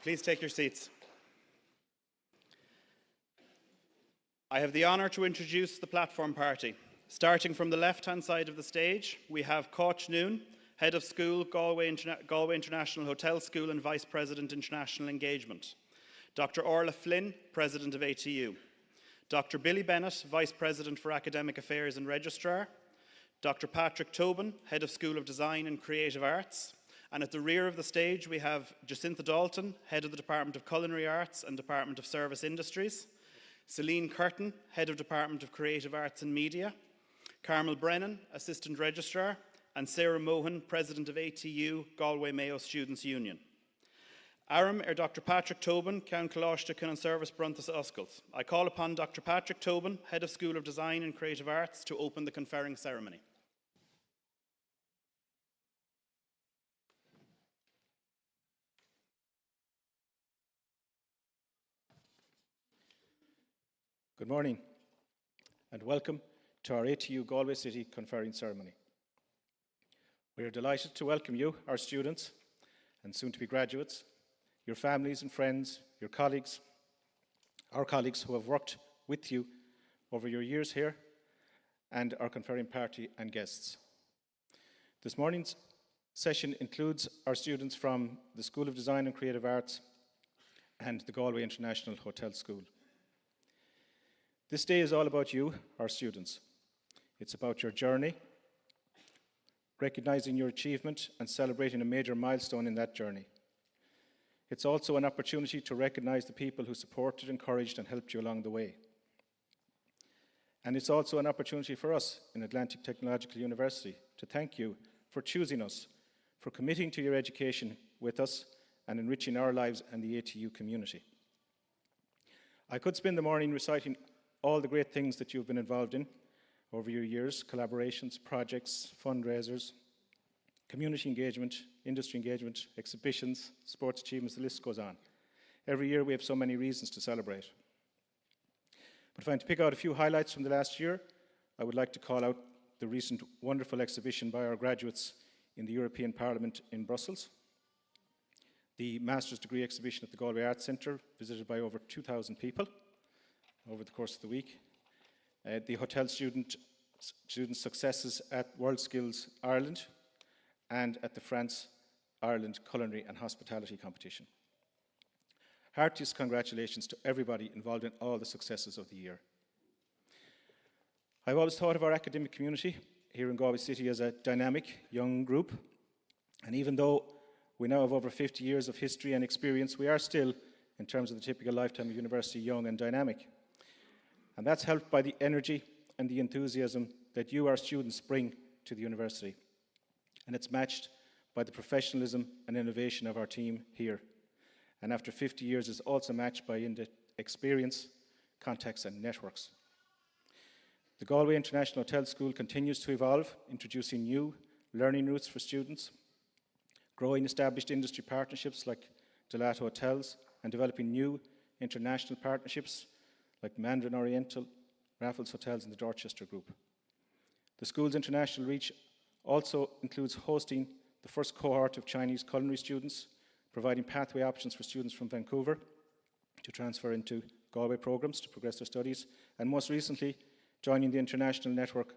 Please take your seats. I have the honour to introduce the platform party. Starting from the left-hand side of the stage, we have Cáit Noon, Head of School, Galway International Hotel School and Vice President International Engagement. Dr. Orla Flynn, President of ATU. Dr. Billy Bennett, Vice President for Academic Affairs and Registrar. Dr. Patrick Tobin, Head of School of Design and Creative Arts. And at the rear of the stage, we have Jacinta Dalton, Head of the Department of Culinary Arts and Department of Service Industries. Celine Curtin, Head of Department of Creative Arts and Media. Carmel Brennan, Assistant Registrar. And Sarah Mohan, President of ATU, Galway Mayo Students' Union. Aram Dr. Patrick Tobin, Ceann Coláiste and Service Bruntas Oscailt. I call upon Dr. Patrick Tobin, Head of School of Design and Creative Arts, to open the conferring ceremony. Good morning and welcome to our ATU Galway City conferring ceremony. We are delighted to welcome you, our students and soon-to-be graduates, your families and friends, your colleagues, our colleagues who have worked with you over your years here, and our conferring party and guests. This morning's session includes our students from the School of Design and Creative Arts and the Galway International Hotel School. This day is all about you, our students. It's about your journey, recognizing your achievement and celebrating a major milestone in that journey. It's also an opportunity to recognize the people who supported, encouraged, and helped you along the way. And it's also an opportunity for us in Atlantic Technological University to thank you for choosing us, for committing to your education with us and enriching our lives and the ATU community. I could spend the morning reciting all the great things that you've been involved in over your years: collaborations, projects, fundraisers, community engagement, industry engagement, exhibitions, sports achievements, the list goes on. Every year we have so many reasons to celebrate. But if I'm to pick out a few highlights from the last year, I would like to call out the recent wonderful exhibition by our graduates in the European Parliament in Brussels, the Master's Degree exhibition at the Galway Arts Centre, visited by over 2,000 people over the course of the week, the hotel student successes at World Skills Ireland, and at the France-Ireland Culinary and Hospitality Competition. Heartiest congratulations to everybody involved in all the successes of the year. I've always thought of our academic community here in Galway City as a dynamic young group, and even though we now have over 50 years of history and experience, we are still, in terms of the typical lifetime of university, young and dynamic. And that's helped by the energy and the enthusiasm that you, our students, bring to the university. And it's matched by the professionalism and innovation of our team here. And after 50 years, is also matched by experience, contacts, and networks. The Galway International Hotel School continues to evolve, introducing new learning routes for students, growing established industry partnerships like Gelato Hotels, and developing new international partnerships like Mandarin Oriental, Raffles Hotels, and the Dorchester Group. The school's international reach also includes hosting the first cohort of Chinese culinary students, providing pathway options for students from Vancouver to transfer into Galway programs to progress their studies, and most recently, joining the international network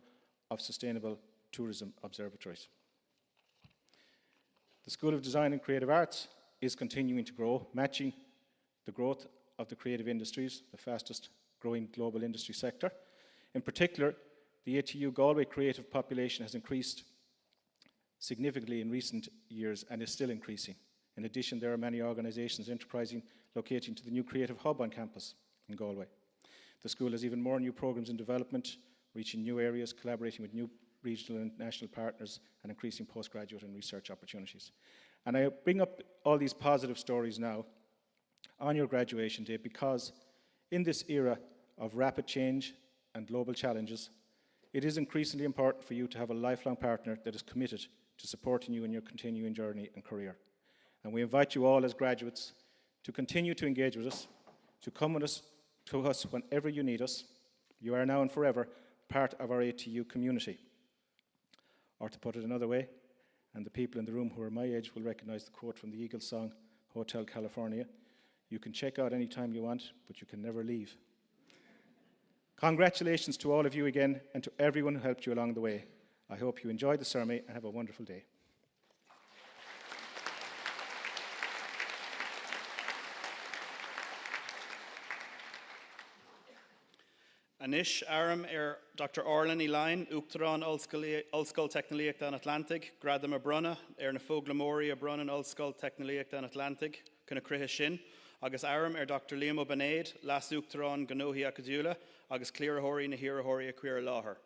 of sustainable tourism observatories. The School of Design and Creative Arts is continuing to grow, matching the growth of the creative industries, the fastest growing global industry sector. In particular, the ATU Galway creative population has increased significantly in recent years and is still increasing. In addition, there are many organisations enterprising locating to the new creative hub on campus in Galway. The school has even more new programmes in development, reaching new areas, collaborating with new regional and national partners, and increasing postgraduate and research opportunities. And I bring up all these positive stories now on your graduation day because in this era of rapid change and global challenges, it is increasingly important for you to have a lifelong partner that is committed to supporting you in your continuing journey and career. And we invite you all as graduates to continue to engage with us, to come with us, to us whenever you need us. You are now and forever part of our ATU community. Or to put it another way, and the people in the room who are my age will recognize the quote from the Eagles song, Hotel California, you can check out anytime you want, but you can never leave. Congratulations to all of you again, and to everyone who helped you along the way. I hope you enjoyed the ceremony and have a wonderful day. Anish Aram Dr. Orlan Elaine, Uachtarán Ulscoil Technoliacht an Atlantic, Gradam Brunna, na Foglamori Brunnan Ulscoil Technoliacht an Atlantic, Cuna Crihe Shin, agus Aram Dr. Liam O'Benaid, Las Uachtarán Ganohi Acadula, agus Clearahori na Hirahori a Queer Láher.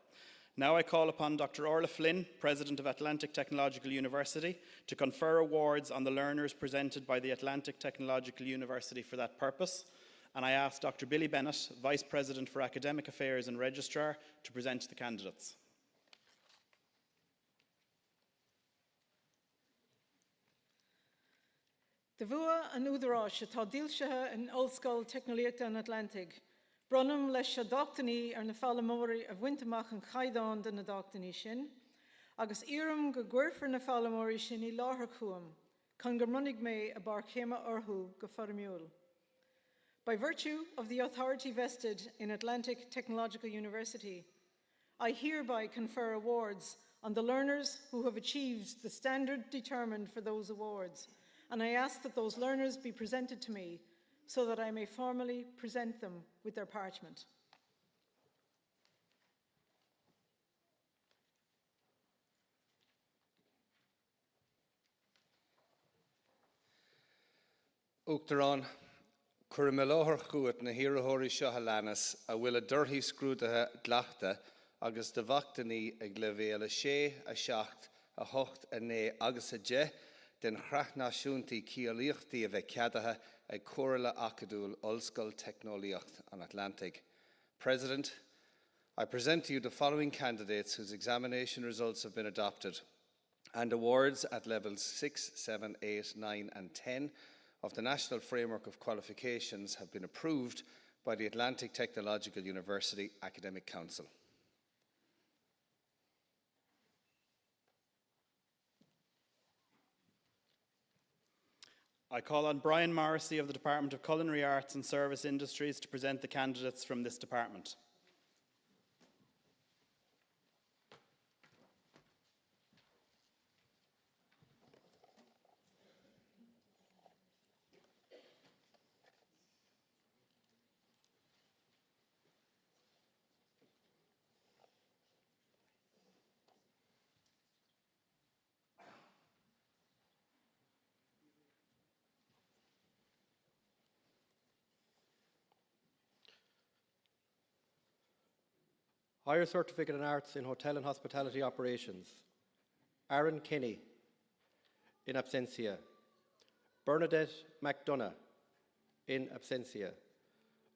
Now I call upon Dr. Orla Flynn, President of Atlantic Technological University, to confer awards on the learners presented by the Atlantic Technological University for that purpose. And I ask Dr. Billy Bennett, Vice President for Academic Affairs and Registrar, to present the candidates. De bhua an údarás atá díolsithe in Ulscoil Technoliacht an Atlantic. Brunam leis se doctaní na fallamóirí a bhainteach an chaidán de na doctaní sin, agus iarm go gcuirfar na fallamóirí sin í láthair chuam, chun gur munig mé a bar chéime orthú go farmiúil. By virtue of the authority vested in Atlantic Technological University, I hereby confer awards on the learners who have achieved the standard determined for those awards, and I ask that those learners be presented to me so that I may formally present them with their parchment. Uachtarán, Cur meláthar chuat na hiarrthóirí seo halanas a bhfuil a dorthaí scrúdathe glachta agus de bhachtaní ag le bhéal a sé, a seacht, a hocht, a né agus a de den chreach náisiúntaí ciallaíochtaí a bheith ceadathe ag Comhairle Acadúil Ulscoil Technoliacht an Atlantic. President, I present to you the following candidates whose examination results have been adopted and awards at levels 6, 7, 8, 9 and 10 of the National Framework of Qualifications have been approved by the Atlantic Technological University Academic Council. I call on Brian Morrissey of the Department of Culinary Arts and Service Industries to present the candidates from this department. Higher Certificate in Arts in Hotel and Hospitality Operations, Aaron Kenny, in absentia. Bernadette McDonough, in absentia.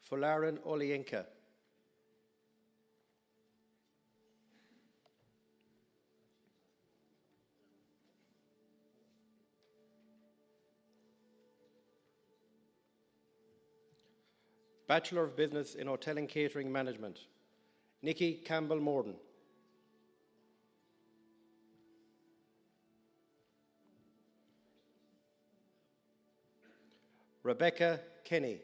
Folarin Olienka. Bachelor of Business in Hotel and Catering Management, Nikki Campbell-Morden. Rebecca Kenny.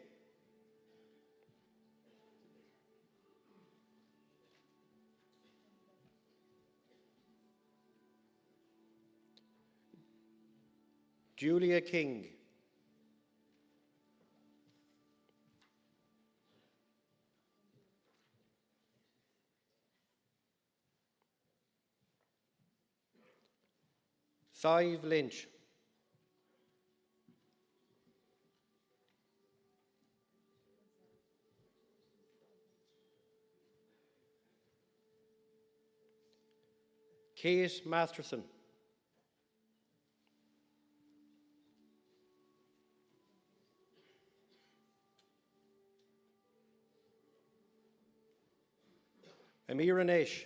Julia King. Sive Lynch. Kate Masterson. Amira Naish.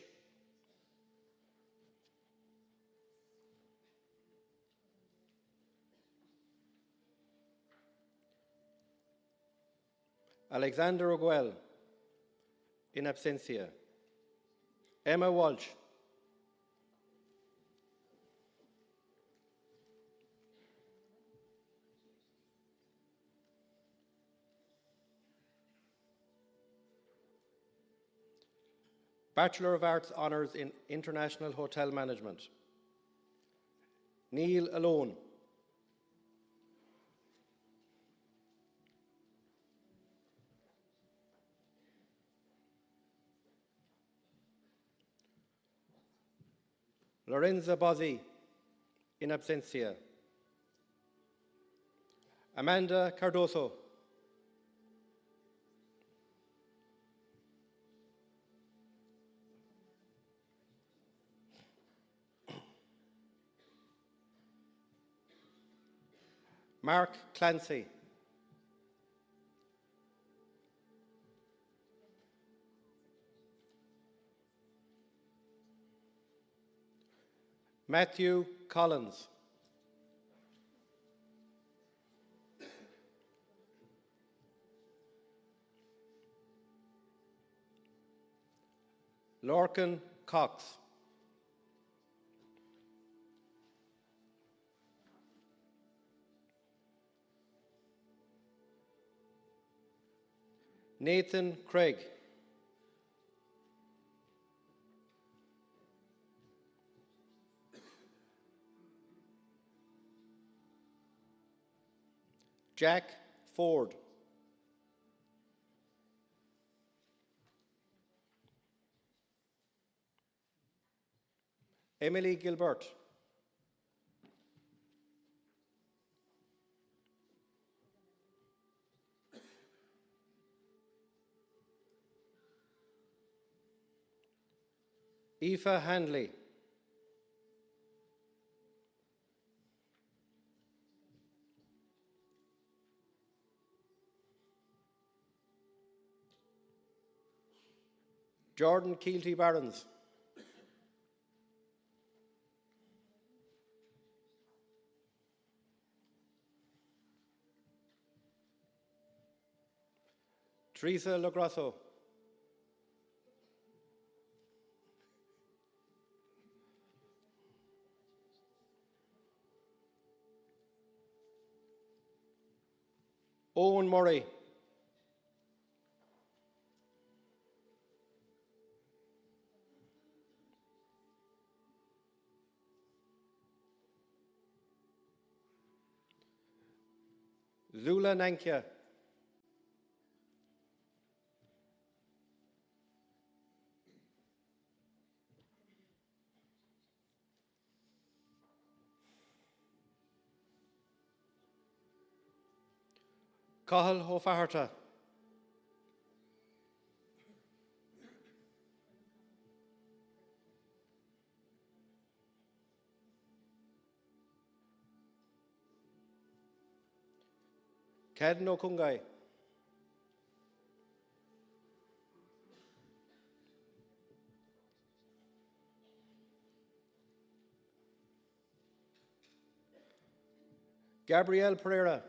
Alexander O'Guel, in absentia. Emma Walsh. Bachelor of Arts Honours in International Hotel Management. Neil Alone. Lorenza Bozzi, in absentia. Amanda Cardoso. Mark Clancy. Matthew Collins. Lorcan Cox. Nathan Craig. Jack Ford. Emily Gilbert. Aoife Handley. Jordan Keelty Barons. Teresa Lograsso. Owen Murray. Zula Nankia. Cathal O'Faharta. Caden Okungai. Gabrielle Pereira.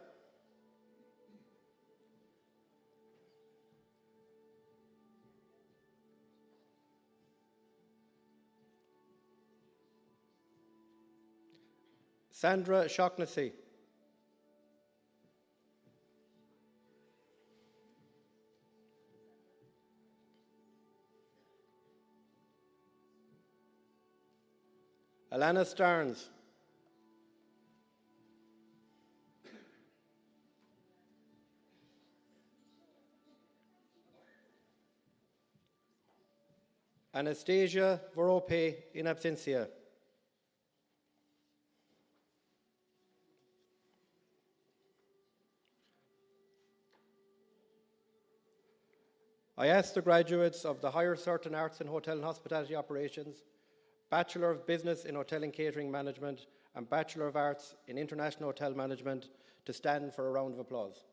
Sandra Shaughnessy. Alana Starnes. Anastasia Vorope, in absentia. I ask the graduates of the Higher Certain Arts in Hotel and Hospitality Operations Bachelor of Business in Hotel and Catering Management, and Bachelor of Arts in International Hotel Management to stand for a round of applause.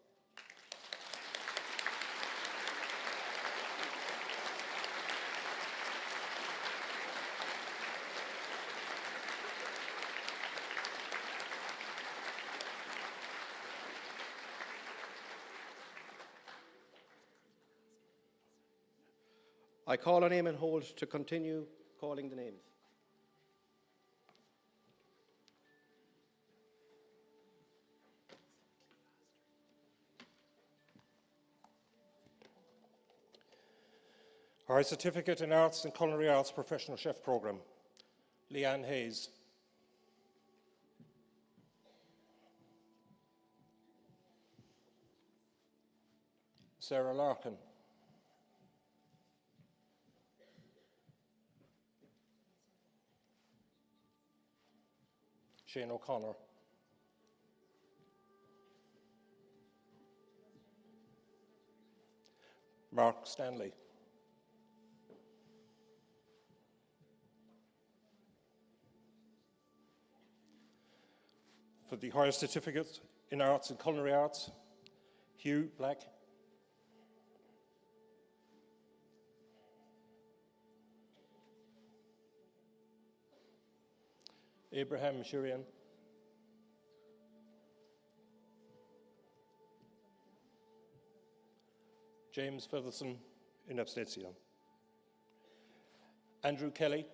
I call on Eamon Holt to continue calling the names. Higher Certificate in Arts and Culinary Arts Professional Chef Programme, Leanne Hayes. Sarah Larkin. Shane O'Connor. Mark Stanley. For the Higher Certificate in Arts and Culinary Arts, Hugh Black. Abraham Shirian. James Featherson in absentia. Andrew Kelly.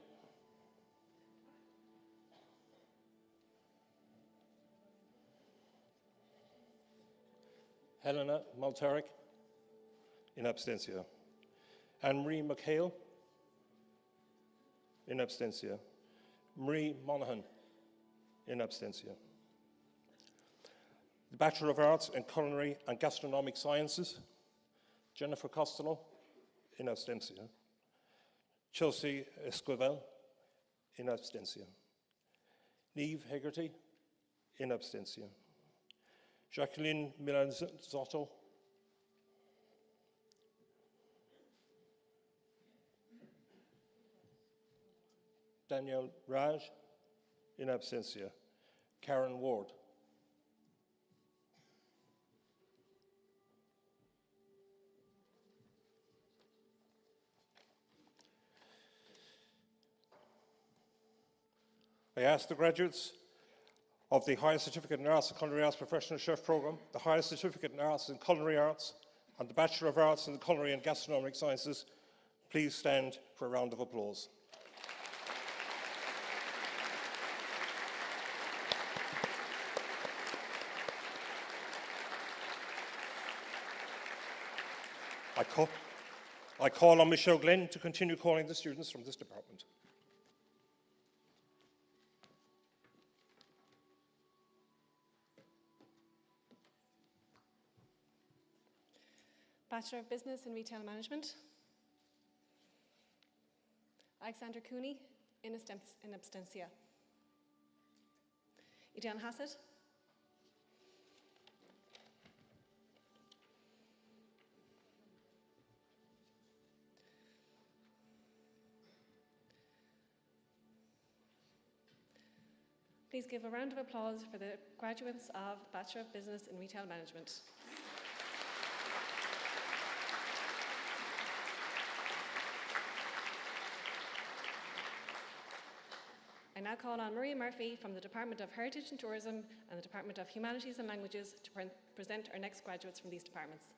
Helena Maltaric in absentia. Anne-Marie McHale in absentia. Marie Monaghan in absentia. The Bachelor of Arts in Culinary and Gastronomic Sciences, Jennifer Costello in absentia. Chelsea Esquivel in absentia. Niamh Hegarty in absentia. Jacqueline Milanzotto. Danielle Raj in absentia. Karen Ward. I ask the graduates of the Higher Certificate in Arts and Culinary Arts Professional Chef Programme, the Higher Certificate in Arts and Culinary Arts, and the Bachelor of Arts in Culinary and Gastronomic Sciences, please stand for a round of applause. I call on Michelle Glenn to continue calling the students from this department. Bachelor of Business in Retail Management, Alexander Cooney in absentia. Idan Hassett. Please give a round of applause for the graduates of Bachelor of Business in Retail Management. I now call on Maria Murphy from the Department of Heritage and Tourism and the Department of Humanities and Languages to present our next graduates from these departments.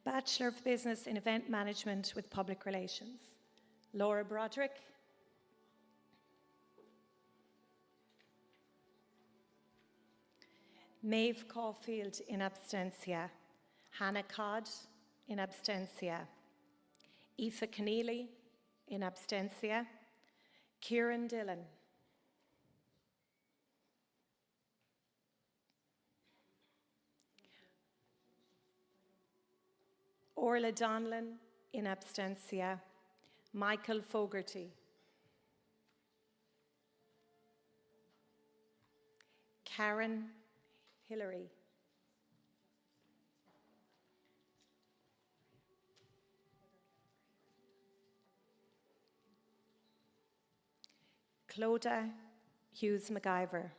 Bachelor of Business in Event Management with Public Relations, Laura Broderick. Maeve Caulfield in absentia. Hannah Codd in absentia. Aoife Keneally in absentia. Kieran Dillon. Orla Donlan in absentia. Michael Fogarty. Karen Hillary. Clodagh Hughes MacGyver.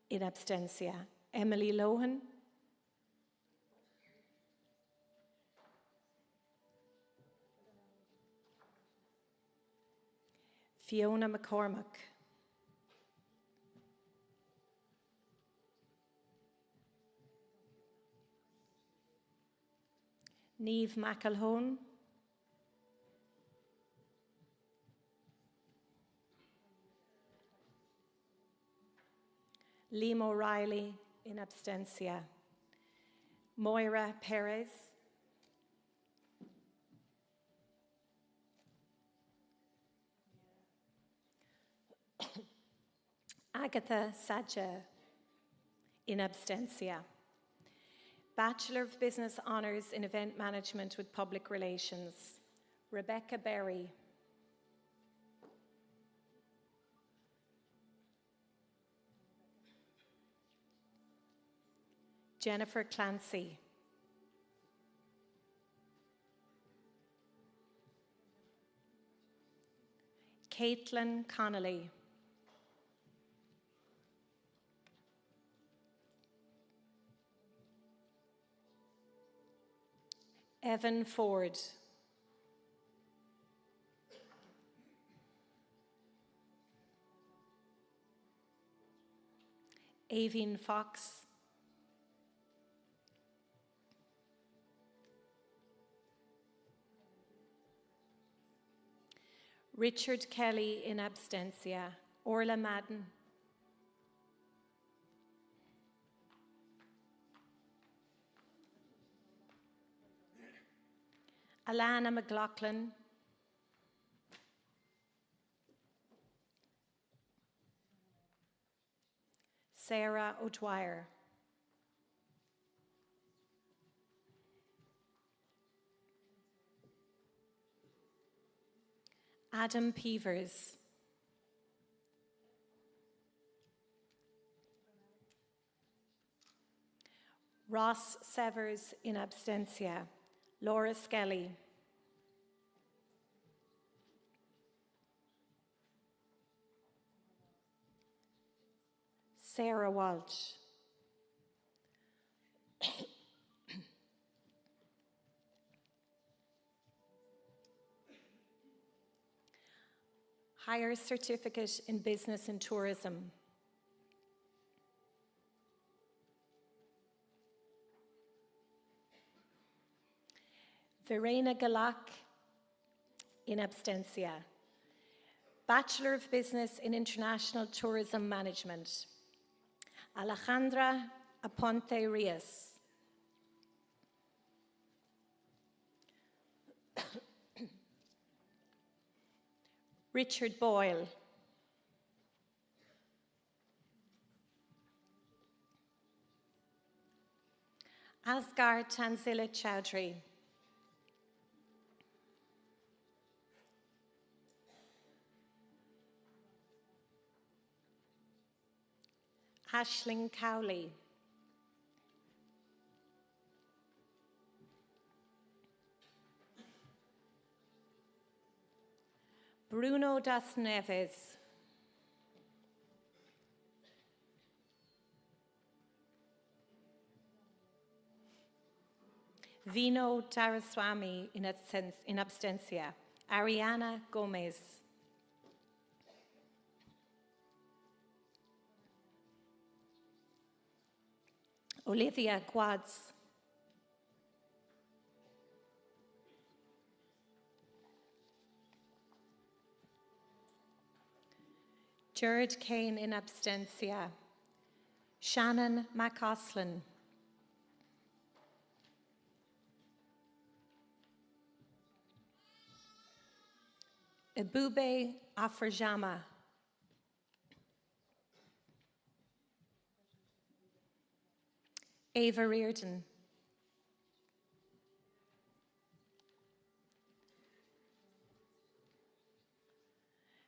In abstentia, Emily Lohan. Fiona McCormack. Niamh McElhone. Liam O'Reilly in abstentia. Moira Perez. Agatha Sadja in abstentia. Bachelor of Business Honours in Event Management with Public Relations, Rebecca Berry. Jennifer Clancy. Caitlin Connolly. Evan Ford. Aveen Fox. Richard Kelly in abstentia. Orla Madden. Alana McLaughlin. Sarah O'Dwyer. Adam Peevers. Ross Severs in abstentia. Laura Skelly. Sarah Walsh. Higher Certificate in Business and Tourism. Verena Galak in abstentia. Bachelor of Business in International Tourism Management, Alejandra Aponte Rios. Richard Boyle. Asghar Tanzila Chowdhury. Aisling Cowley. Bruno das Neves. Vino Daraswamy in abstentia. Ariana Gomez. Olivia Quads. Jared Kane in abstentia. Shannon McCausland. Ebube Afrajama. Ava Reardon.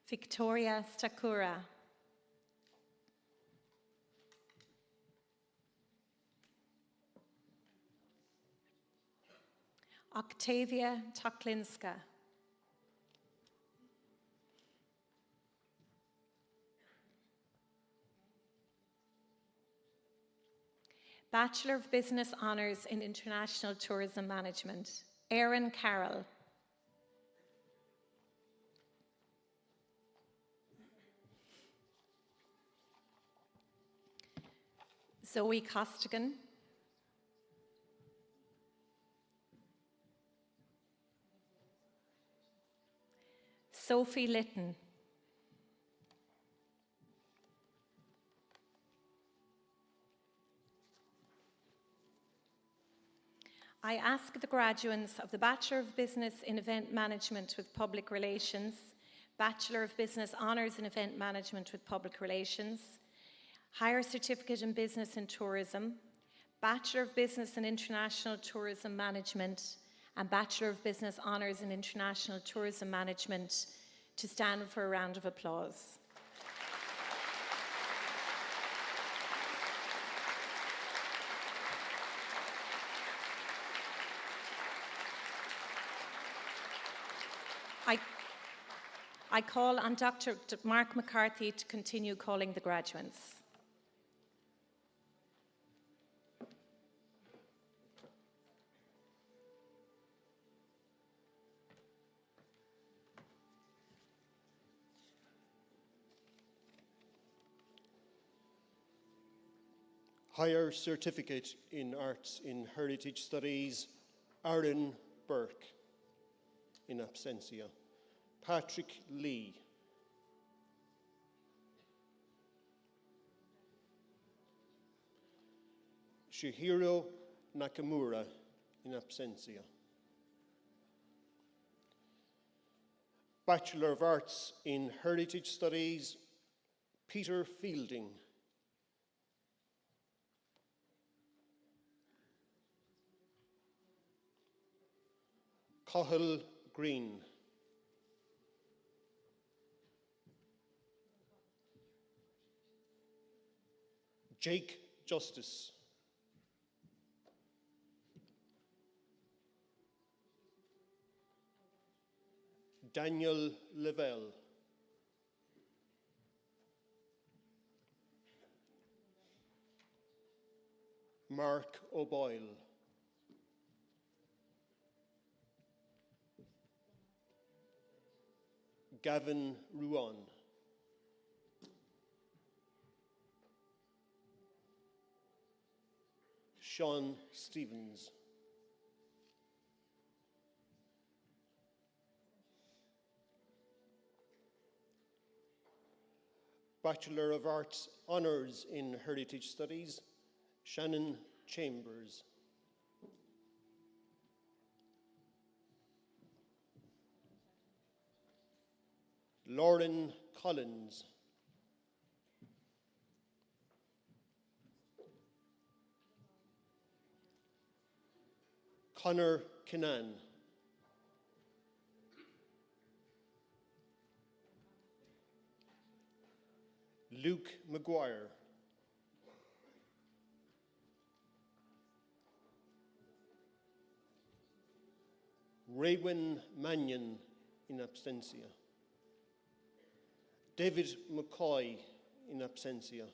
Victoria Stakura. Octavia Toklinska. Bachelor of Business Honours in International Tourism Management, Erin Carroll. Zoe Costigan. Sophie Litton. I ask the graduates of the Bachelor of Business in Event Management with Public Relations, Bachelor of Business Honours in Event Management with Public Relations, Higher Certificate in Business and Tourism, Bachelor of Business in International Tourism Management, and Bachelor of Business Honours in International Tourism Management to stand for a round of applause. I call on Dr. Mark McCarthy to continue calling the graduates. Higher Certificate in Arts in Heritage Studies, Aaron Burke, in absentia. Patrick Lee. Shihiro Nakamura, in absentia. Bachelor of Arts in Heritage Studies, Peter Fielding. Cahill Green. Jake Justice. Daniel Lavelle. Mark O'Boyle. Gavin Ruan. Sean Stevens. Bachelor of Arts Honours in Heritage Studies, Shannon Chambers. Lauren Collins. Connor Kinnan. Luke Maguire. Raywin Mannion, in absentia. David McCoy, in absentia.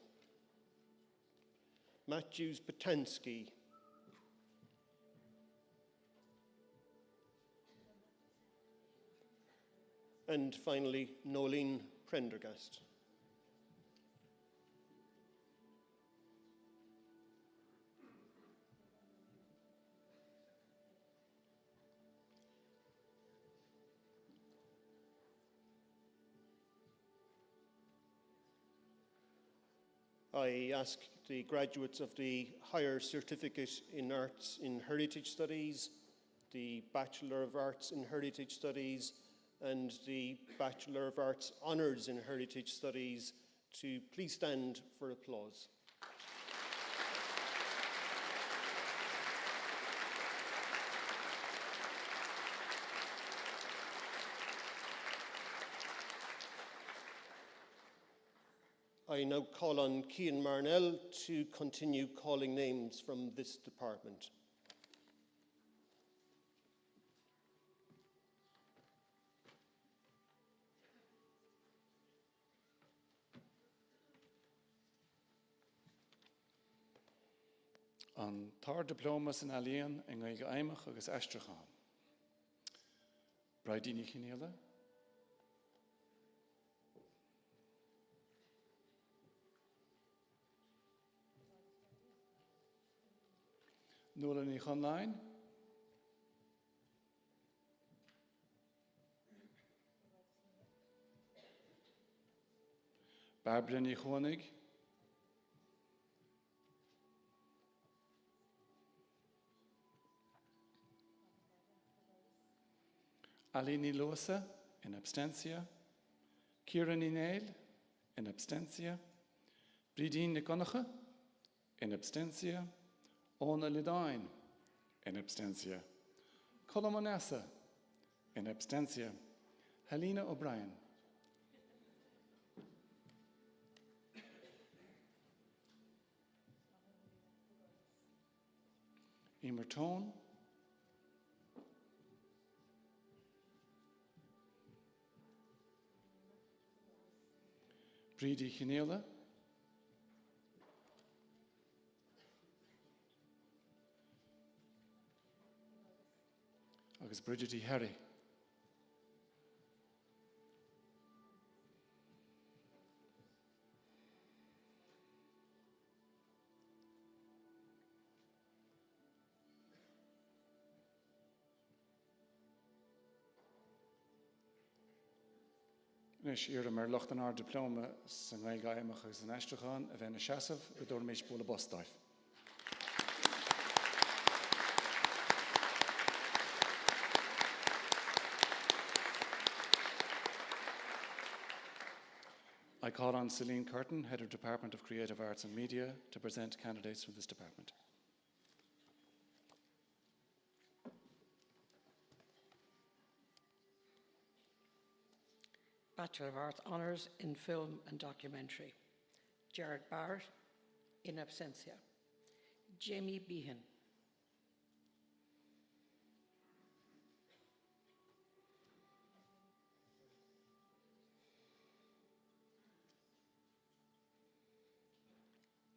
Matthews Patansky. And finally, Nolene Prendergast. I ask the graduates of the Higher Certificate in Arts in Heritage Studies, the Bachelor of Arts in Heritage Studies, and the Bachelor of Arts Honours in Heritage Studies to please stand for applause. I now call on Cian Marnell to continue calling names from this department. an tar diplomas in Alian in Gaige Aimach agus Estrachan. Braidini Chineala. Nola ni Chonlain. Barbara ni Chonig. Alini Losa in abstentia. Kieran Nail in abstentia. Bridine Niconacha in abstentia. Ona Lidain in abstentia. Colomonessa in abstentia. Helena O'Brien. Emer Tone. Bridi Chineala. Agus Bridget Harry. Nis ir mar locht an ar diploma san gael gaimach agus an Estrachan a bhein a seasaf go dor méis bóla bostaif. I call on Celine Curtin, Head of Department of Creative Arts and Media, to present candidates from this department. Bachelor of Arts Honours in Film and Documentary. Jared Barrett, in absentia. Jamie Behan.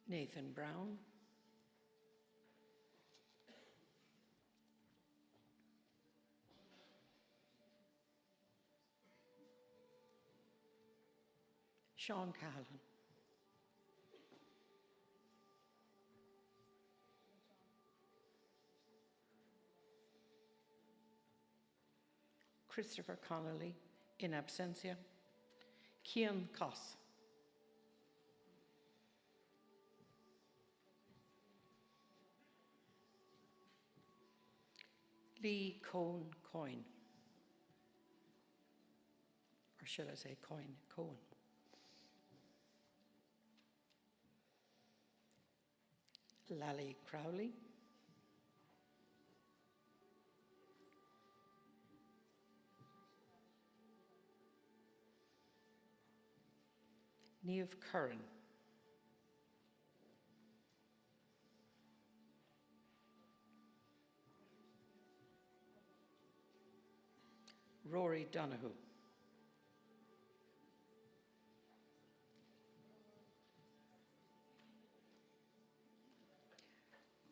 Nathan Brown. Sean Cahalan. Christopher Connolly, in absentia. Cian Coss. Lee Cohn Coyne. Or should I say Coyne? Cohen. Lally Crowley. Niamh Curran. Rory Donoghue.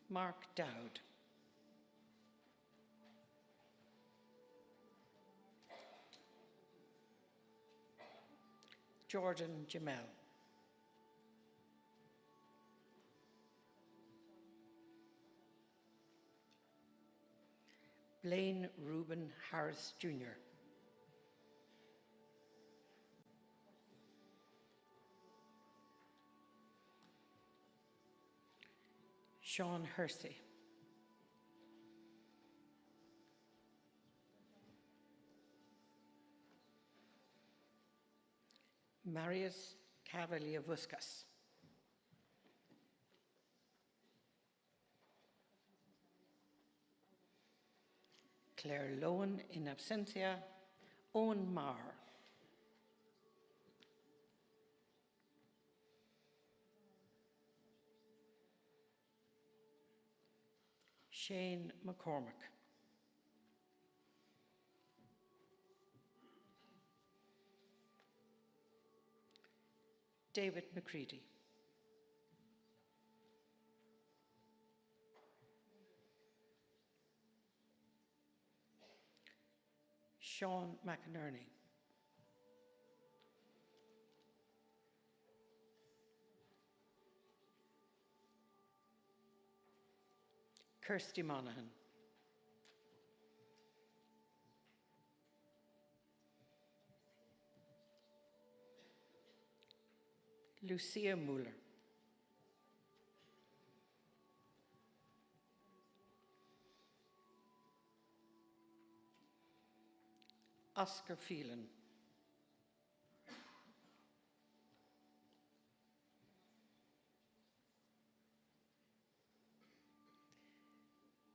Mark Dowd. Jordan Jamel. Blaine Reuben Harris Jr. Sean Hersey. Marius Cavalier-Vuskas. Claire Lowen, in absentia. Owen Marr. Shane McCormick. David McCready. Sean McInerney. Kirsty Monaghan. Lucia Muller. Oscar Phelan.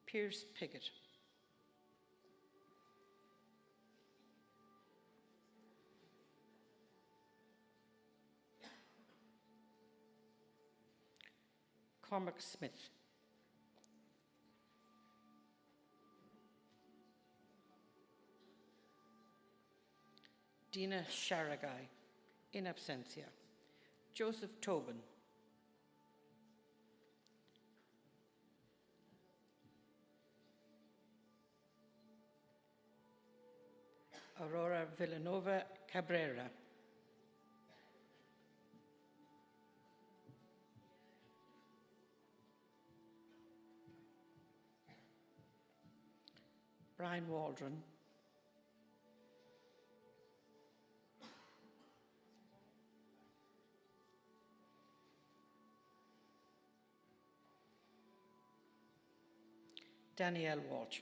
Pierce Piggott. Cormac Smith. Dina Sharagai, in absentia. Joseph Tobin. Aurora Villanova Cabrera. Brian Waldron. Danielle Walsh.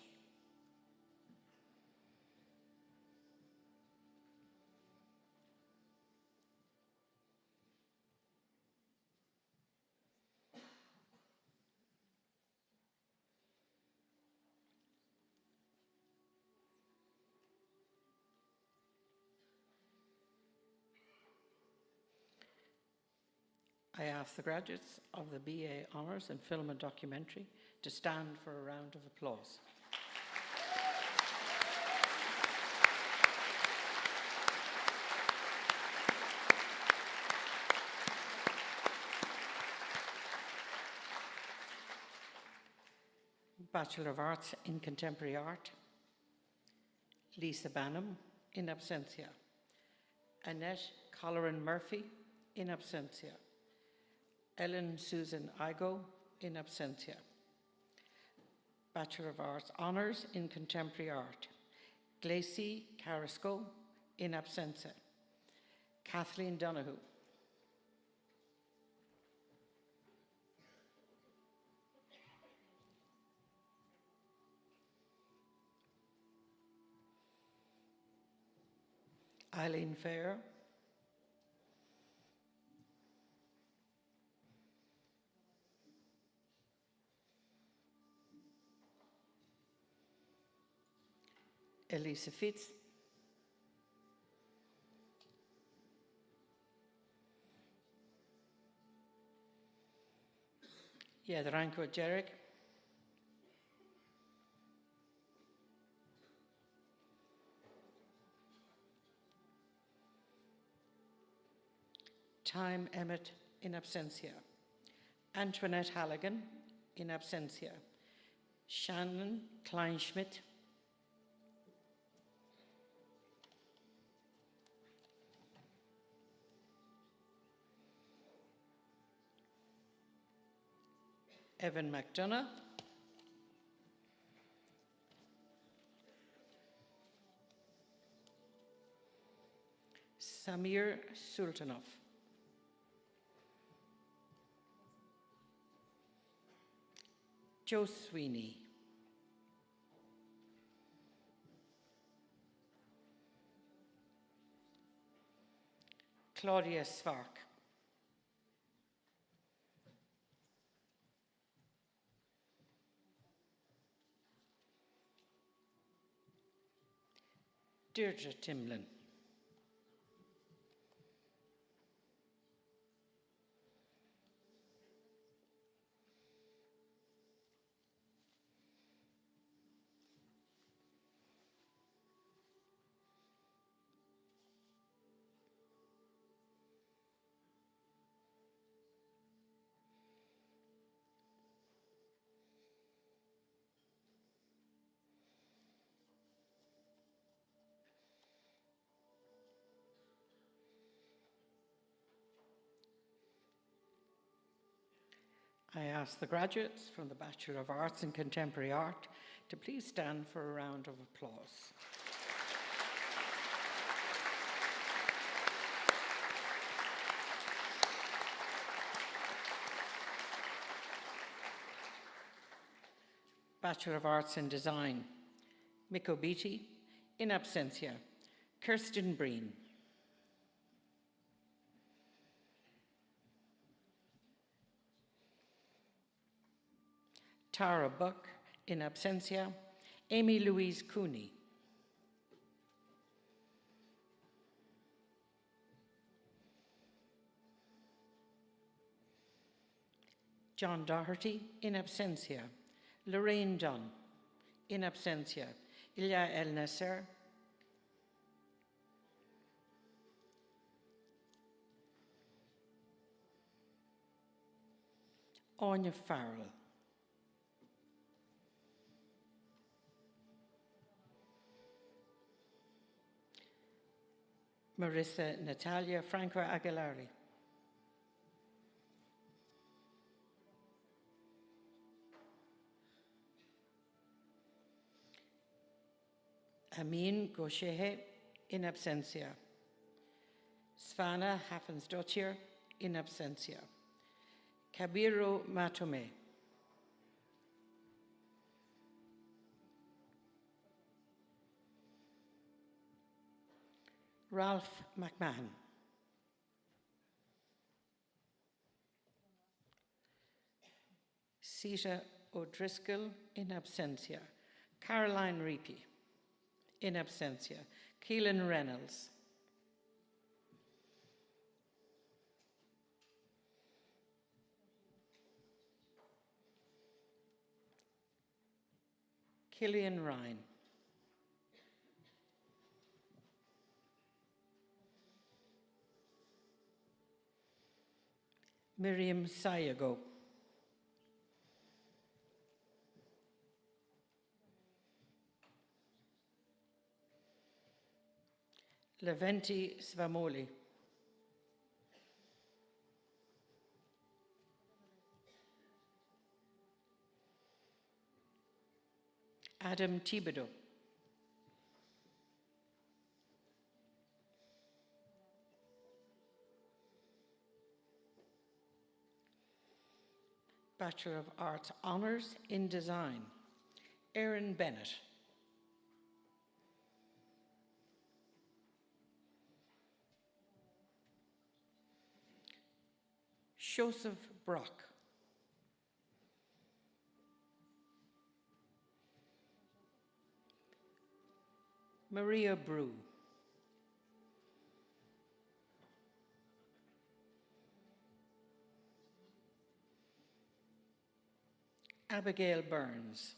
I ask the graduates of the BA Honours in Film and Documentary to stand for a round of applause. Bachelor of Arts in Contemporary Art, Lisa Banham, in absentia. Annette Colleran Murphy, in absentia. Ellen Susan Igo, in absentia. Bachelor of Arts Honours in Contemporary Art, Glacy Carrasco, in absentia. Kathleen Donoghue. Eileen Fair. Elisa Fitz. Jadranko Jarek. Time Emmett, in absentia. Antoinette Halligan, in absentia. Shannon Kleinschmidt. Evan McDonough. Samir Sultanov. Joe Sweeney. Claudia Svark. Deirdre Timlin. I ask the graduates from the Bachelor of Arts in Contemporary Art to please stand for a round of applause. Bachelor of Arts in Design, Miko Beatty, in absentia, Kirsten Breen. Tara Buck, in absentia, Amy Louise Cooney. John Doherty, in absentia, Lorraine Dunn, in absentia, Ilya El Nasser, Anya Farrell, Marissa Natalia Franco Aguilari, Amin Goshehe, in absentia, Svana Haffensdottir, in absentia, Kabiro Matome, Ralph McMahon, Sita O'Driscoll, in absentia, Caroline Reapy, in absentia, Keelan Reynolds, Killian Ryan, Miriam Sayago, Leventi Svamoli, Adam Thibodeau, Bachelor of Arts Honours in Design, Erin Bennett, Joseph Brock, Maria Brew, Abigail Burns,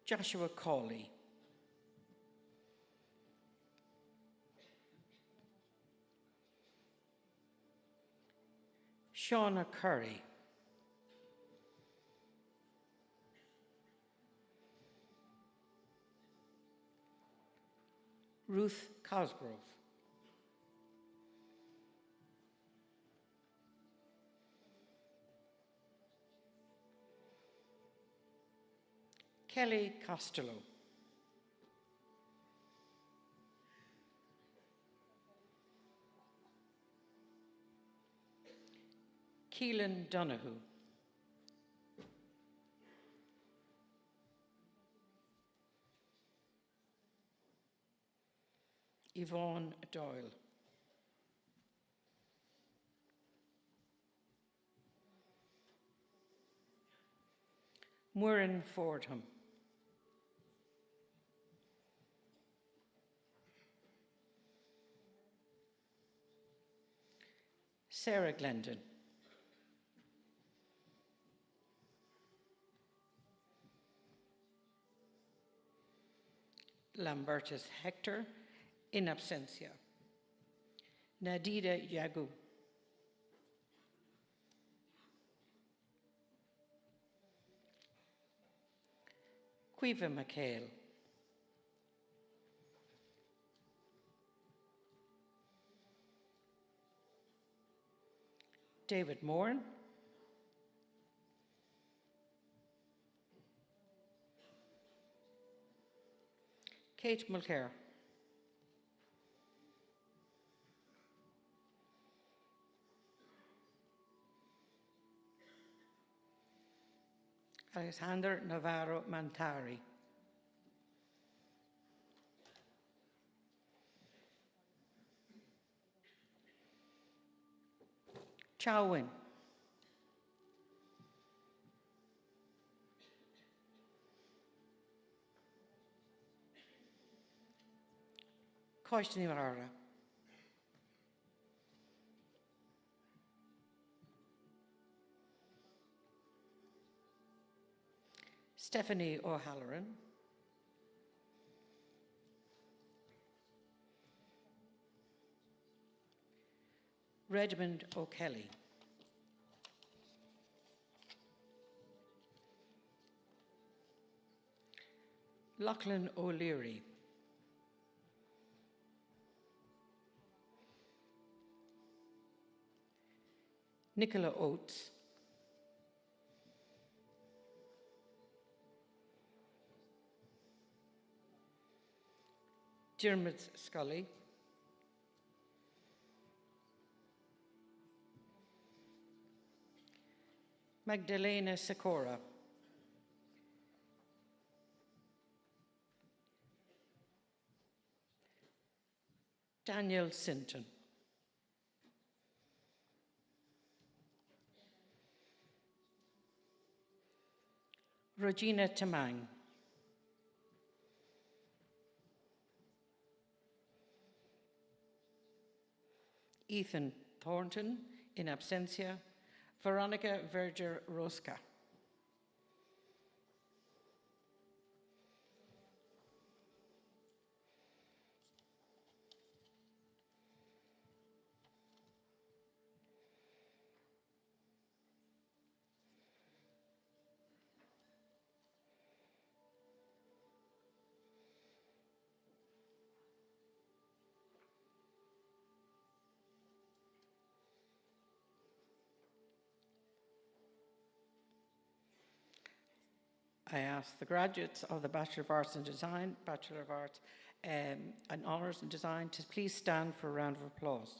Joshua Cawley, Shauna Curry, Ruth Cosgrove, Kelly Costello, Keelan Donahue, Yvonne Doyle, Muireann Fordham, Sarah Glendon, Lambertus Hector, in absentia, Nadida Yagu, Quiva McHale, David Moran. Kate Mulcair. Alexander Navarro Mantari. Chow Win. Coistini Marara. Stephanie O'Halloran. Redmond O'Kelly. Lachlan O'Leary. Nicola Oates. Dermot Scully. Magdalena Sikora. Daniel Sinton. Regina Tamang. Ethan Thornton, in absentia. Veronica Verger Rosca. I ask the graduates of the Bachelor of Arts in Design, Bachelor of Arts and Honours in Design to please stand for a round of applause.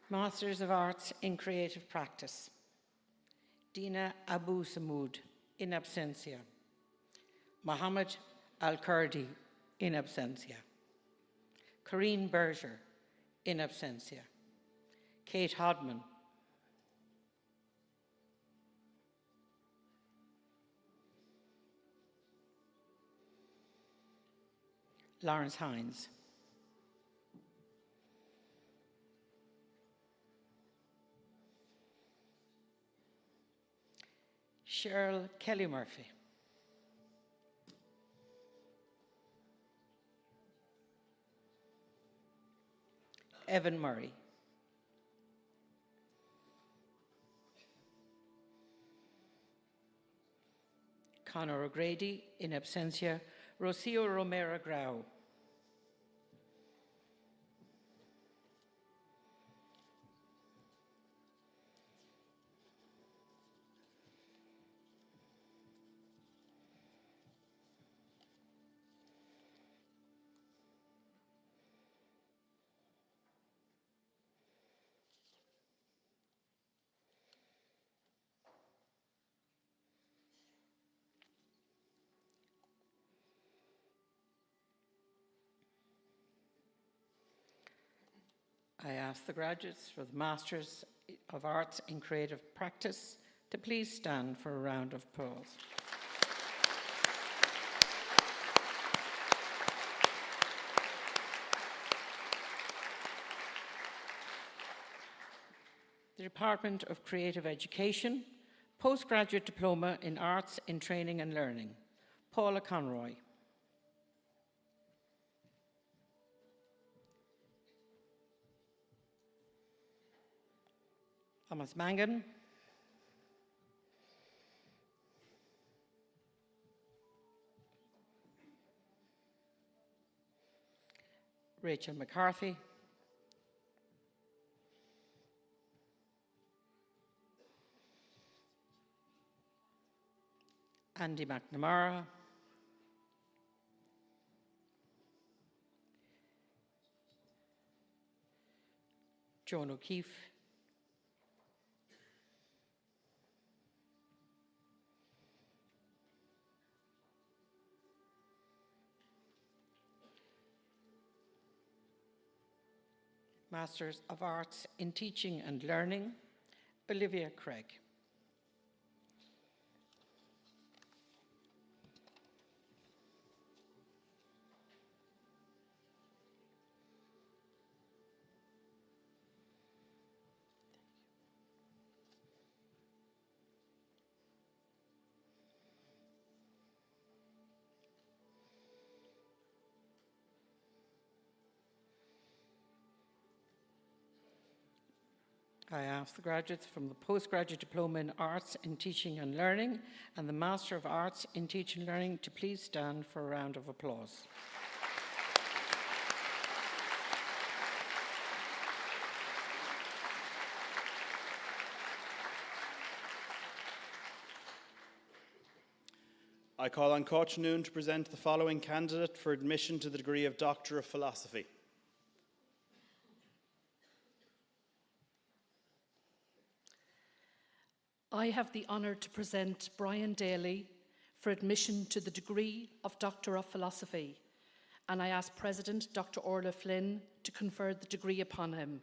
Masters of Arts in Creative Practice. Dina Abu Samoud, in absentia. Mohammed Al-Kurdi, in absentia. Corrine Berger, in absentia. Kate Hodman. Lawrence Hines. Cheryl Kelly Murphy. Evan Murray. Conor O'Grady, in absentia. Rocio Romero Grau. I ask the graduates for the Masters of Arts in Creative Practice to please stand for a round of applause. The Department of Creative Education, Postgraduate Diploma in Arts in Training and Learning, Paula Conroy. Thomas Mangan. Rachel McCarthy, Andy McNamara, Joan O'Keefe, Masters of Arts in Teaching and Learning, Olivia Craig. I ask the graduates from the Postgraduate Diploma in Arts in Teaching and Learning and the Master of Arts in Teaching and Learning to please stand for a round of applause. I call on Coach Noon to present the following candidate for admission to the degree of Doctor of Philosophy. I have the honour to present Brian Daly for admission to the degree of Doctor of Philosophy, and I ask President Dr. Orla Flynn to confer the degree upon him.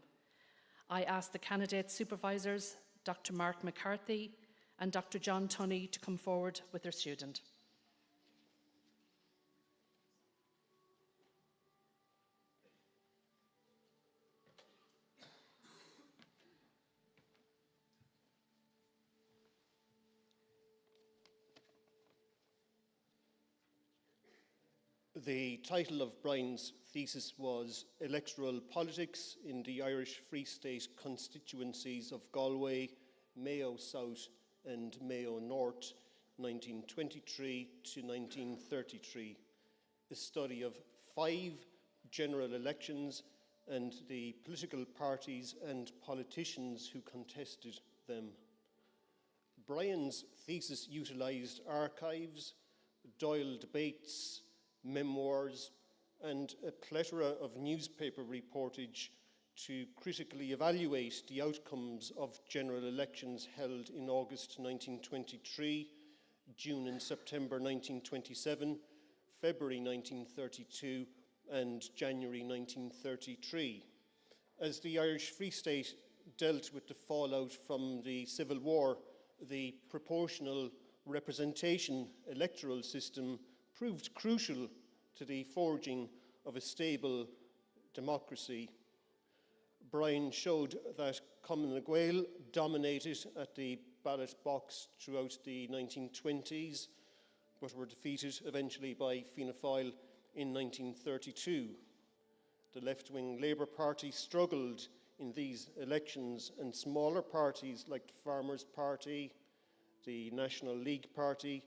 I ask the candidate supervisors, Dr. Mark McCarthy and Dr. John Tunney, to come forward with their student. The title of Brian's thesis was Electoral Politics in the Irish Free State constituencies of Galway, Mayo South and Mayo North, 1923 to 1933. A study of 5 general elections and the political parties and politicians who contested them. Brian's thesis utilised archives, Dáil debates, memoirs, and a plethora of newspaper reportage to critically evaluate the outcomes of general elections held in August 1923, June and September 1927, February 1932, and January 1933. As the Irish Free State dealt with the fallout from the Civil War, the proportional representation electoral system proved crucial to the forging of a stable democracy. Brian showed that Cumann na Gael dominated at the ballot box throughout the 1920s, but were defeated eventually by Fianna Fáil in 1932. The left-wing Labour Party struggled in these elections, and smaller parties like the Farmers' Party, the National League Party,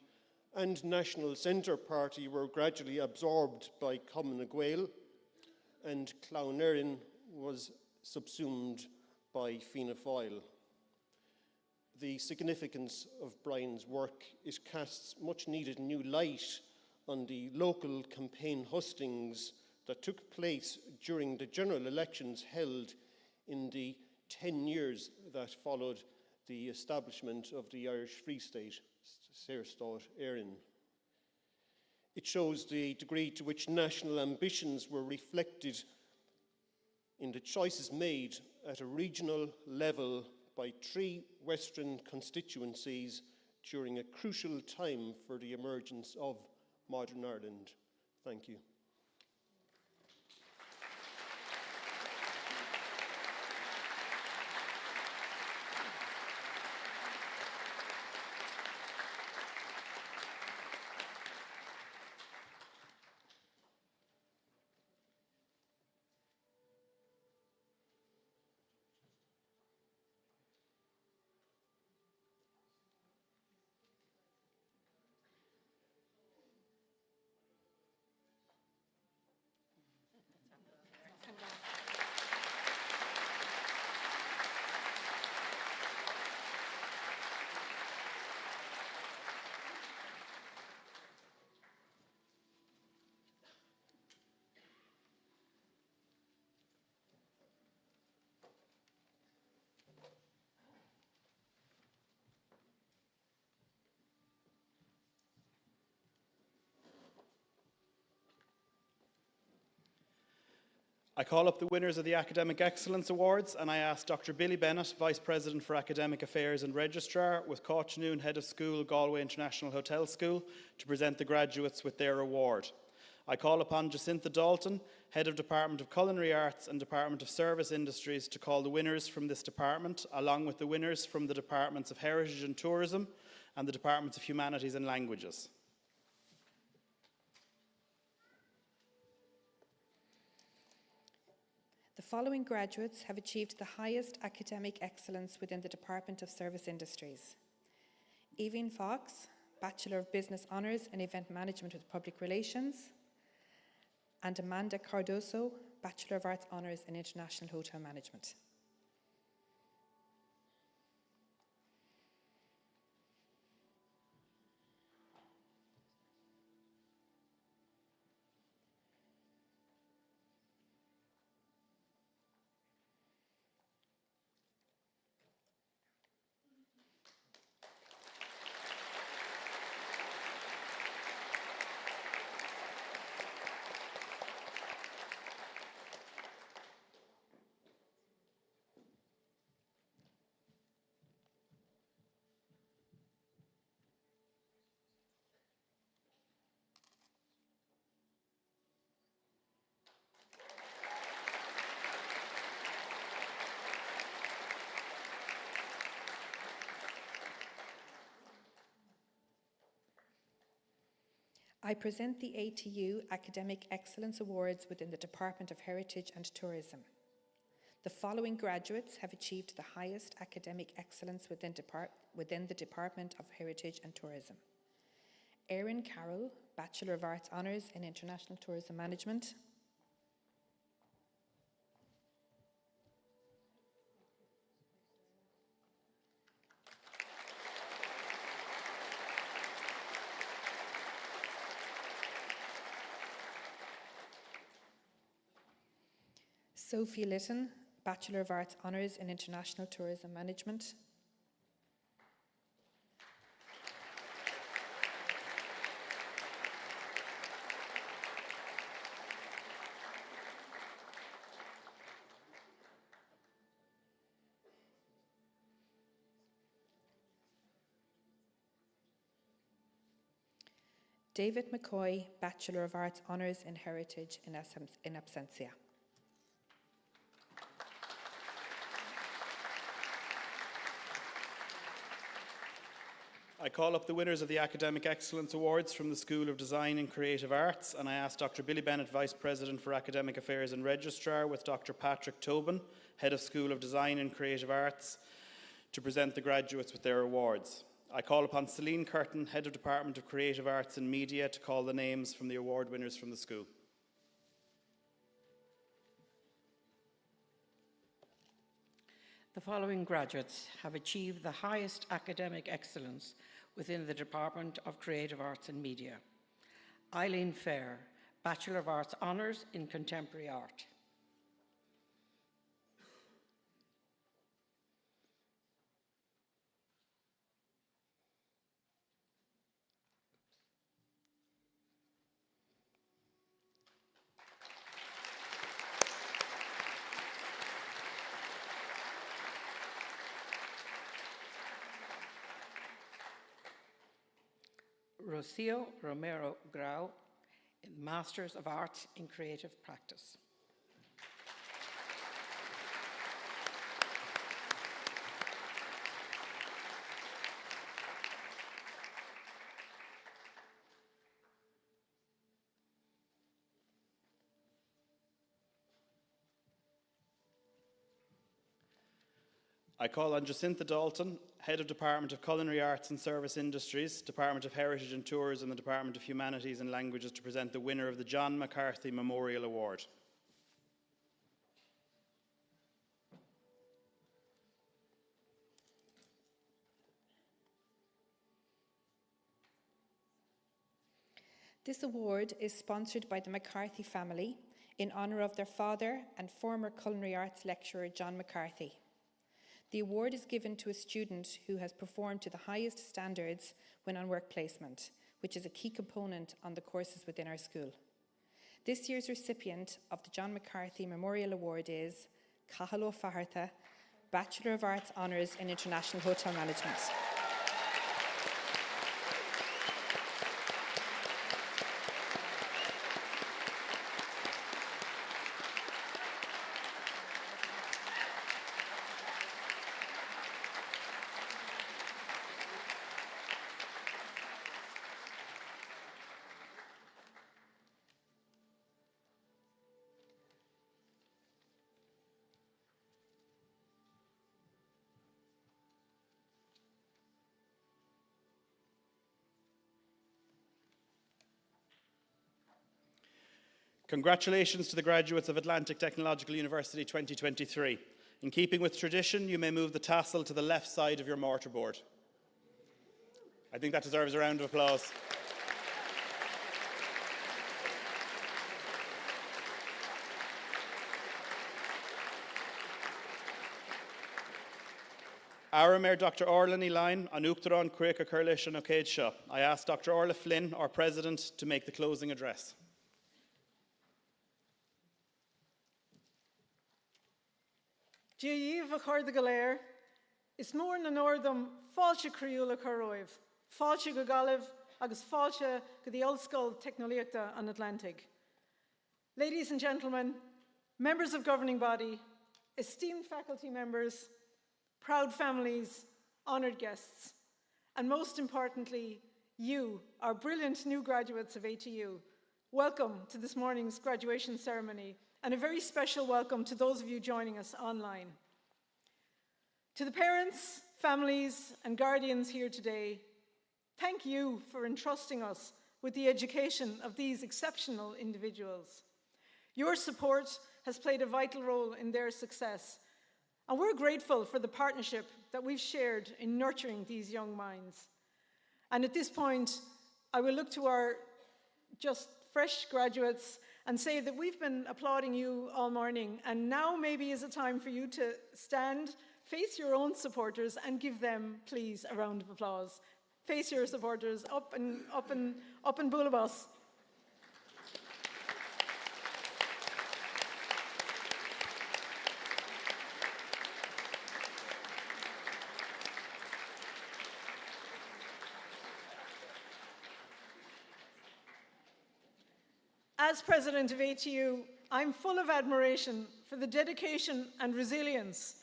and National Centre Party were gradually absorbed by Cumann na Gael, and Clough-Nerin was subsumed by Fianna Fáil. The significance of Brian's work, it casts much needed new light on the local campaign hustings that took place during the general elections held in the 10 years that followed the establishment of the Irish Free State, Saoirstát Éireann. It shows the degree to which national ambitions were reflected in the choices made at a regional level by 3 Western constituencies during a crucial time for the emergence of modern Ireland. Thank you. I call up the winners of the Academic Excellence Awards and I ask Dr. Billy Bennett, Vice President for Academic Affairs and Registrar, with Coach Noon, Head of School, Galway International Hotel School, to present the graduates with their award. I call upon Jacinta Dalton, Head of Department of Culinary Arts and Department of Service Industries, to call the winners from this department, along with the winners from the Departments of Heritage and Tourism and the Departments of Humanities and Languages. The following graduates have achieved the highest academic excellence within the Department of Service Industries. Evie Fox, Bachelor of Business Honours in Event Management with Public Relations, and Amanda Cardoso, Bachelor of Arts Honours in International Hotel Management. I present the ATU Academic Excellence Awards within the Department of Heritage and Tourism. The following graduates have achieved the highest academic excellence within the Department of Heritage and Tourism. Erin Carroll, Bachelor of Arts Honours in International Tourism Management. Sophie Litton, Bachelor of Arts Honours in International Tourism Management. David McCoy, Bachelor of Arts Honours in Heritage in Absentia. I call up the winners of the Academic Excellence Awards from the School of Design and Creative Arts, and I ask Dr. Billy Bennett, Vice President for Academic Affairs and Registrar, with Dr. Patrick Tobin, Head of School of Design and Creative Arts, to present the graduates with their awards. I call upon Celine Curtin, Head of Department of Creative Arts and Media, to call the names from the award winners from the school. The following graduates have achieved the highest academic excellence within the Department of Creative Arts and Media. Eileen Fair, Bachelor of Arts Honours in Contemporary Art. Rocio Romero Grau, Masters of Arts in Creative Practice. I call on Jacinta Dalton, Head of Department of Culinary Arts and Service Industries, Department of Heritage and Tours and the Department of Humanities and Languages, to present the winner of the John McCarthy Memorial Award. This award is sponsored by the McCarthy family in honour of their father and former culinary arts lecturer John McCarthy. The award is given to a student who has performed to the highest standards when on work placement, which is a key component on the courses within our school. This year's recipient of the John McCarthy Memorial Award is Cahalo Fahartha, Bachelor of Arts Honours in International Hotel Management. Congratulations to the graduates of Atlantic Technological University 2023. In keeping with tradition, you may move the tassel to the left side of your mortarboard. I think that deserves a round of applause. Aramir Dr. Orla Line, Anuktaron, Quirka Kurlish and Okadedshaw. I ask Dr. Orla Flynn, our President, to make the closing address. Díomh a chuir de go léir, is mór na nórdam fáilte críúla choróibh, fáilte go galibh agus fáilte go dtí ollscoil technoliaachta an Atlantic. Ladies and gentlemen, members of governing body, esteemed faculty members, proud families, honoured guests, and most importantly, you, our brilliant new graduates of ATU, welcome to this morning's graduation ceremony, and a very special welcome to those of you joining us online. To the parents, families, and guardians here today, thank you for entrusting us with the education of these exceptional individuals. Your support has played a vital role in their success, and we're grateful for the partnership that we've shared in nurturing these young minds. And at this point, I will look to our just fresh graduates and say that we've been applauding you all morning, and now maybe is a time for you to stand, face your own supporters, and give them, please, a round of applause. Face your supporters, up and Boolabos. As president of ATU, I'm full of admiration for the dedication and resilience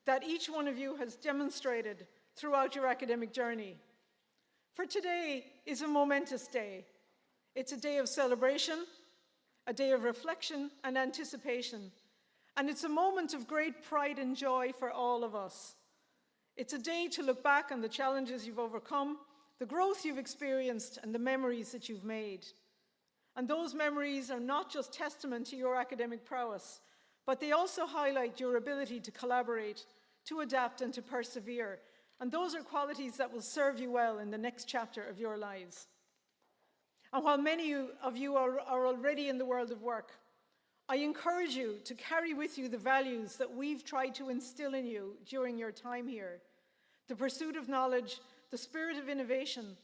that each one of you has demonstrated throughout your academic journey. For today is a momentous day. It's a day of celebration, a day of reflection and anticipation, and it's a moment of great pride and joy for all of us. It's a day to look back on the challenges you've overcome, the growth you've experienced, and the memories that you've made. And those memories are not just testament to your academic prowess, but they also highlight your ability to collaborate, to adapt, and to persevere. And those are qualities that will serve you well in the next chapter of your lives. And while many of you are already in the world of work, I encourage you to carry with you the values that we've tried to instill in you during your time here. The pursuit of knowledge, the spirit of innovation,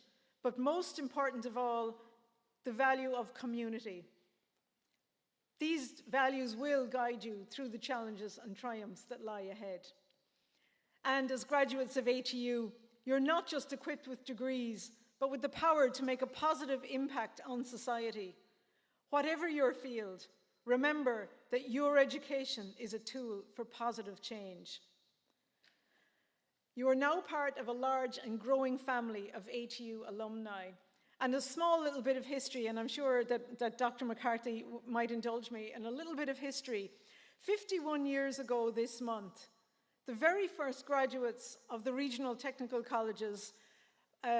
but most important of all, the value of community. These values will guide you through the challenges and triumphs that lie ahead. And as graduates of ATU, you're not just equipped with degrees, but with the power to make a positive impact on society. Whatever your field, remember that your education is a tool for positive change. You are now part of a large and growing family of ATU alumni. And a small little bit of history, and I'm sure that Dr. McCarthy might indulge me in a little bit of history. 51 years ago this month, the very first graduates of the regional technical colleges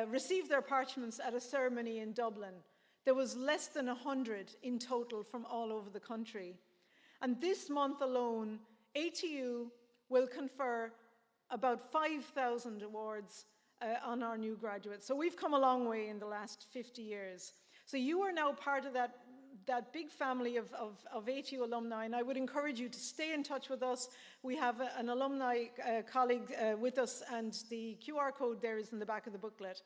received their parchments at a ceremony in Dublin. There was less than 100 in total from all over the country. And this month alone, ATU will confer about 5,000 awards on our new graduates. So we've come a long way in the last 50 years. So you are now part of that big family of ATU alumni, and I would encourage you to stay in touch with us. We have an alumni colleague with us, and the QR code there is in the back of the booklet.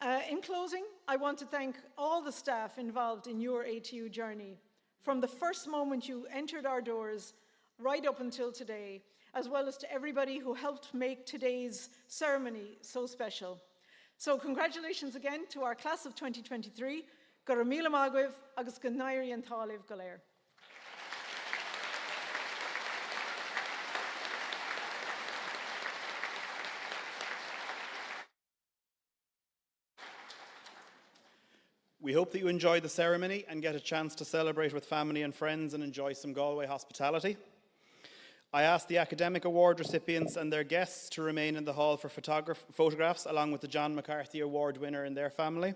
In closing, I want to thank all the staff involved in your ATU journey, from the first moment you entered our doors right up until today, as well as to everybody who helped make today's ceremony so special. So congratulations again to our class of 2023, Gur míle maith agam agus go nairi an tálamh go léir. We hope that you enjoy the ceremony and get a chance to celebrate with family and friends and enjoy some Galway hospitality. I ask the academic award recipients and their guests to remain in the hall for photographs along with the John McCarthy Award winner and their family.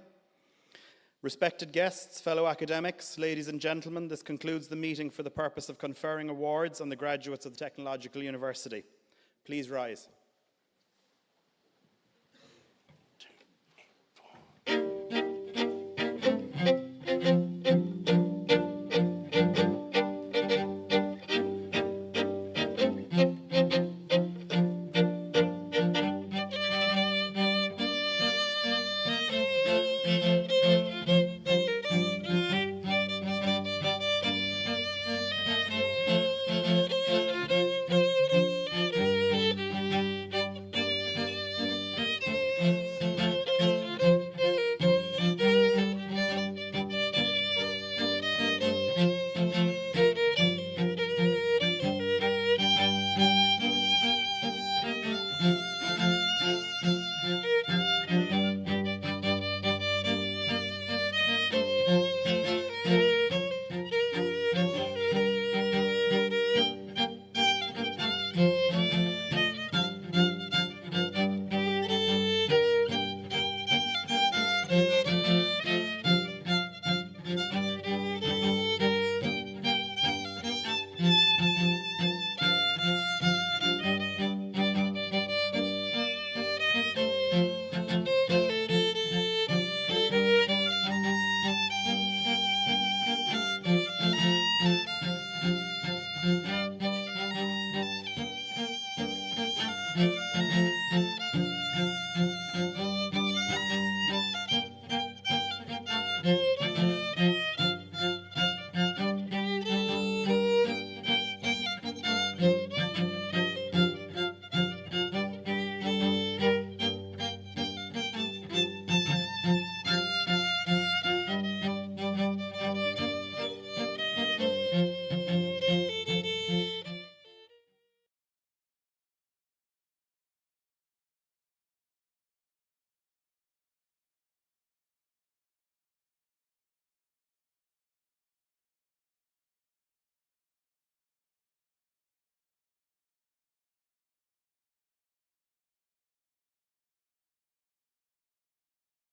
Respected guests, fellow academics, ladies and gentlemen, this concludes the meeting for the purpose of conferring awards on the graduates of the Technological University. Please rise.